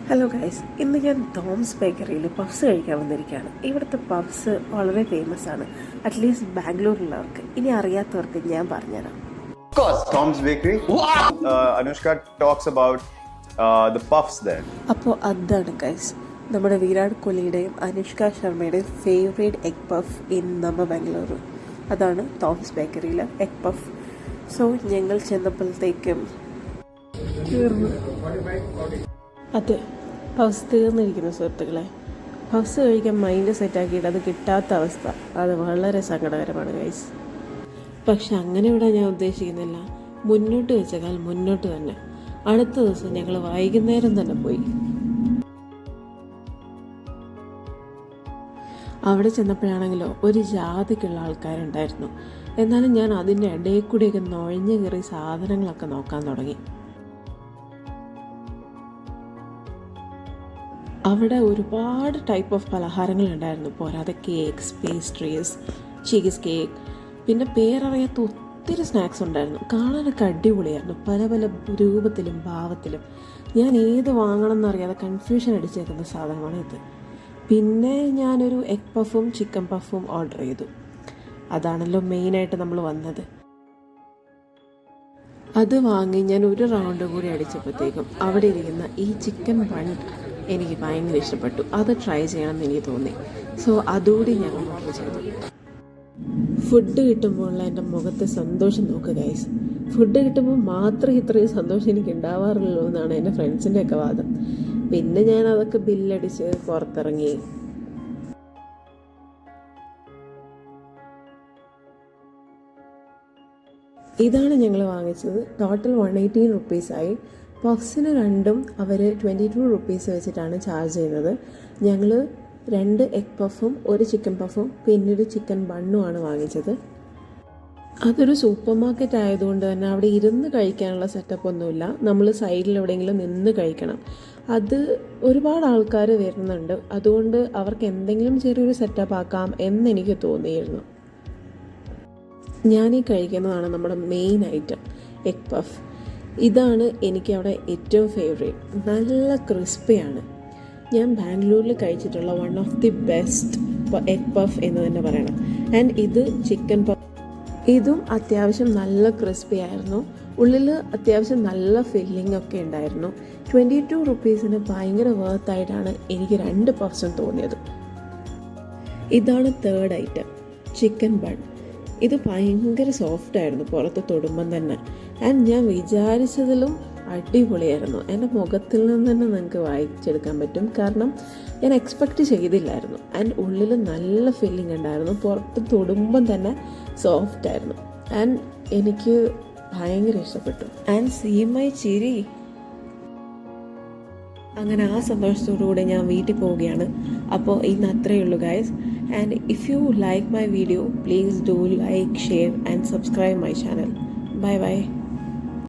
Hello guys, ഇന്ന് ഞാൻ ടോംസ് ബേക്കറിയിൽ പഫ്സ് കഴിക്കാൻ വന്നിരിക്കുകയാണ്. ഇവിടുത്തെ പഫ്സ് വളരെ ഫേമസ് ആണ്, അറ്റ്ലീസ്റ്റ് ബാംഗ്ലൂരിലുള്ളവർക്ക്. ഇനി അറിയാത്തവർക്ക് ഞാൻ പറഞ്ഞുതരാം. Of course, Tom's Bakery. Anushka talks about the puffs there. അപ്പോൾ അതാണ് ഗൈസ് നമ്മുടെ വിരാട് കോഹ്ലിയുടെയും അനുഷ്ക ശർമ്മയുടെയും favourite egg puff in Namma Bangalore. അതാണ് ടോംസ് ബേക്കറിയിലെ എഗ് പഫ്. സോ ഞങ്ങൾ ചെന്നപ്പോഴത്തേക്കും അത് പഫ്സ് തീർന്നിരിക്കുന്നു സുഹൃത്തുക്കളെ. പഫ്സ് കഴിക്കാൻ മൈൻഡ് സെറ്റാക്കിയിട്ട് അത് കിട്ടാത്ത അവസ്ഥ, അത് വളരെ സങ്കടകരമാണ് ഗൈസ്. പക്ഷെ അങ്ങനെ ഇവിടെ ഞാൻ ഉദ്ദേശിക്കുന്നില്ല. മുന്നോട്ട് വെച്ചേക്കാൾ മുന്നോട്ട് തന്നെ. അടുത്ത ദിവസം ഞങ്ങൾ വൈകുന്നേരം തന്നെ പോയി. അവിടെ ചെന്നപ്പോഴാണെങ്കിലോ ഒരു ജാതിക്കുള്ള ആൾക്കാരുണ്ടായിരുന്നു. എന്നാലും ഞാൻ അതിൻ്റെ ഇടയിൽ കൂടിയൊക്കെ നുഴഞ്ഞു കയറി സാധനങ്ങളൊക്കെ നോക്കാൻ തുടങ്ങി. അവിടെ ഒരുപാട് ടൈപ്പ് ഓഫ് പലഹാരങ്ങളുണ്ടായിരുന്നു. പോരാതെ കേക്ക്സ്, പേസ്ട്രീസ്, ചീസ് കേക്ക്, പിന്നെ പേരറിയാത്ത ഒത്തിരി സ്നാക്സ് ഉണ്ടായിരുന്നു. കാണാനൊക്കെ അടിപൊളിയായിരുന്നു, പല പല രൂപത്തിലും ഭാവത്തിലും. ഞാൻ ഏത് വാങ്ങണം എന്നറിയാതെ കൺഫ്യൂഷൻ അടിച്ചേക്കുന്ന സാധനമാണ് ഇത്. പിന്നെ ഞാനൊരു എഗ് പഫും ചിക്കൻ പഫും ഓർഡർ ചെയ്തു. അതാണല്ലോ മെയിനായിട്ട് നമ്മൾ വന്നത്. അത് വാങ്ങി ഞാൻ ഒരു റൗണ്ട് കൂടി അടിച്ചപ്പോഴത്തേക്കും അവിടെ ഇരിക്കുന്ന ഈ ചിക്കൻ ബൺ എനിക്ക് ഭയങ്കര ഇഷ്ടപ്പെട്ടു. അത് ട്രൈ ചെയ്യണമെന്ന് എനിക്ക് തോന്നി. സോ അതുകൂടി ഞാൻ ഓർഡർ ചെയ്തു. ഫുഡ് കിട്ടുമ്പോഴുള്ള എൻ്റെ മുഖത്തെ സന്തോഷം നോക്കുക ഗൈസ്. ഫുഡ് കിട്ടുമ്പോൾ മാത്രമേ ഇത്രയും സന്തോഷം എനിക്ക് ഉണ്ടാവാറുള്ളൂ എന്നാണ് എൻ്റെ ഫ്രണ്ട്സിൻ്റെയൊക്കെ വാദം. പിന്നെ ഞാൻ അതൊക്കെ ബില്ലടിച്ച് പുറത്തിറങ്ങി. ഇതാണ് ഞങ്ങൾ വാങ്ങിച്ചത്. ടോട്ടൽ 118 റുപ്പീസായി. പഫ്സിന് രണ്ടും അവർ 22 റുപ്പീസ് വെച്ചിട്ടാണ് ചാർജ് ചെയ്യുന്നത്. ഞങ്ങൾ 2 എഗ് പഫും ഒരു ചിക്കൻ പഫും പിന്നെ ഒരു ചിക്കൻ ബണ്ണുമാണ് വാങ്ങിച്ചത്. അതൊരു സൂപ്പർ മാർക്കറ്റ് ആയതുകൊണ്ട് തന്നെ അവിടെ ഇരുന്ന് കഴിക്കാനുള്ള സെറ്റപ്പ് ഒന്നുമില്ല. നമ്മൾ സൈഡിൽ എവിടെയെങ്കിലും നിന്ന് കഴിക്കണം. അത് ഒരുപാട് ആൾക്കാർ വരുന്നുണ്ട്, അതുകൊണ്ട് അവർക്ക് എന്തെങ്കിലും ചെറിയൊരു സെറ്റപ്പ് ആക്കാം എന്നെനിക്ക് തോന്നിയിരുന്നു. ഞാനീ കഴിക്കുന്നതാണ് നമ്മുടെ മെയിൻ ഐറ്റം, എഗ് പഫ്. ഇതാണ് എനിക്കവിടെ ഏറ്റവും ഫേവറേറ്റ്. നല്ല ക്രിസ്പിയാണ്. ഞാൻ ബാംഗ്ലൂരിൽ കഴിച്ചിട്ടുള്ള one of the best egg puff എന്ന് തന്നെ പറയണം. ആൻഡ് ഇത് ചിക്കൻ പഫ്. ഇതും അത്യാവശ്യം നല്ല ക്രിസ്പി ആയിരുന്നു. ഉള്ളിൽ അത്യാവശ്യം നല്ല ഫില്ലിംഗ് ഒക്കെ ഉണ്ടായിരുന്നു. 22 റുപ്പീസിന് ഭയങ്കര വേർത്തായിട്ടാണ് എനിക്ക് 2 പഫ്സും തോന്നിയത്. ഇതാണ് തേർഡ് ഐറ്റം, ചിക്കൻ ബൺ. ഇത് ഭയങ്കര സോഫ്റ്റായിരുന്നു പുറത്ത് തൊടുമ്പം തന്നെ. ആൻഡ് ഞാൻ വിചാരിച്ചതിലും അടിപൊളിയായിരുന്നു. എൻ്റെ മുഖത്തിൽ നിന്ന് തന്നെ നിങ്ങൾക്ക് വായിച്ചെടുക്കാൻ പറ്റും, കാരണം ഞാൻ എക്സ്പെക്റ്റ് ചെയ്തില്ലായിരുന്നു. ആൻഡ് ഉള്ളിൽ നല്ല ഫീലിംഗ് ഉണ്ടായിരുന്നു, പുറത്ത് തൊടുമ്പം തന്നെ സോഫ്റ്റായിരുന്നു. ആൻഡ് എനിക്ക് ഭയങ്കര ഇഷ്ടപ്പെട്ടു. ആൻഡ് സീ മൈ ചിരി. അങ്ങനെ ആ സന്തോഷത്തോടുകൂടി ഞാൻ വീട്ടിൽ പോവുകയാണ്. അപ്പോൾ ഇന്ന് അത്രയേ ഉള്ളൂ guys. And if you like my video, please do like, share and subscribe my channel. Bye bye.